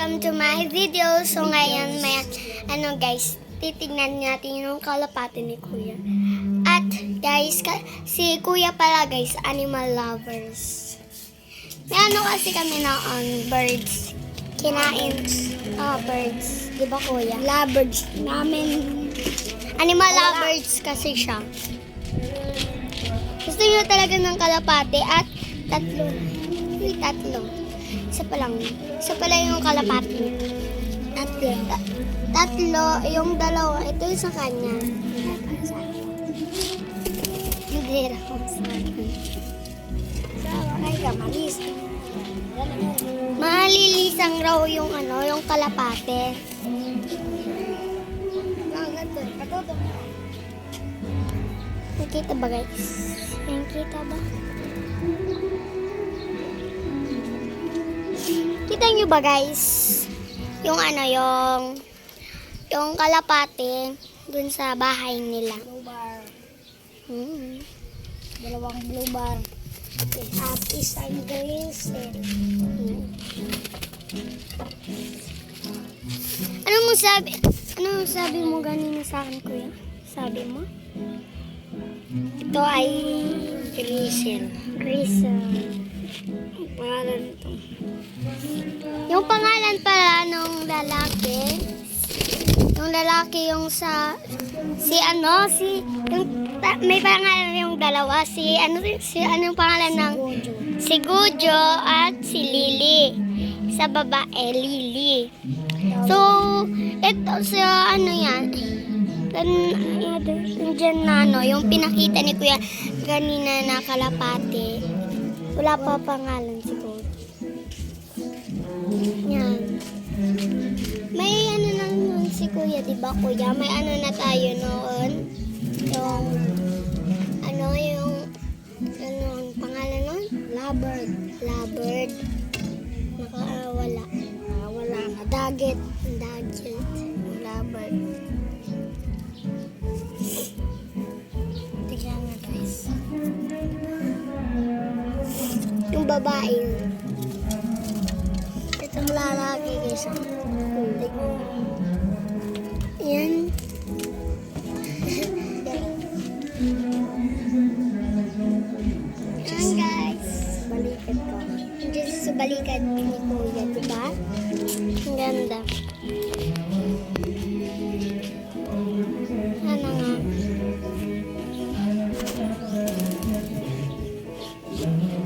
welcome to my video. So ngayon may guys, titignan natin yung kalapati ni Kuya. At guys, si Kuya pala guys, animal lovers. May kasi kami na birds. Kinain. Birds. Di ba Kuya? Lovers namin. Animal lovers kasi siya. Gusto niyo talaga ng kalapati at tatlo. Isa pa lang. Isa pala yung kalapati. Tatlo. Yung dalawa. Ito yung sa kanya. Hindi ako sa akin. Ay, kamalis. Malilisang raw yung yung kalapate. Nakita ba guys? Nakita ba? Kita nyo ba guys? Yung yung kalapate dun sa bahay nila. Blue bar. Dalawang blue bar. At isang grizzle. Ano mo sabi mo ganina sa akin, Kuya? Sabi mo? Ito ay grizzle. Pangalan ito. Yung pangalan pala nung lalaki, yung may pangalan yung dalawa, yung pangalan ng si Gujo at si Lily. Sa babae, Lily. So, ito sa yan. Diyan na yung pinakita ni Kuya kanina na kalapate. Wala pa pangalan siguro. Yan. May lang nun si Kuya, di ba Kuya? May na tayo noon. Yung ang pangalan nun? Lovebird. Nakawala. Dagat. Lovebird. Tignan nga guys. Yung babae yun. Itong lalaki guys. Yan. Yan guys. Balikat ko. Diyan sa balikat ni Kuya, diba? Ang ganda. Ano nga?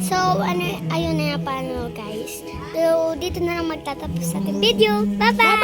So, ayun na paano guys. So, dito na lang magtatapos sa ating video. Bye-bye!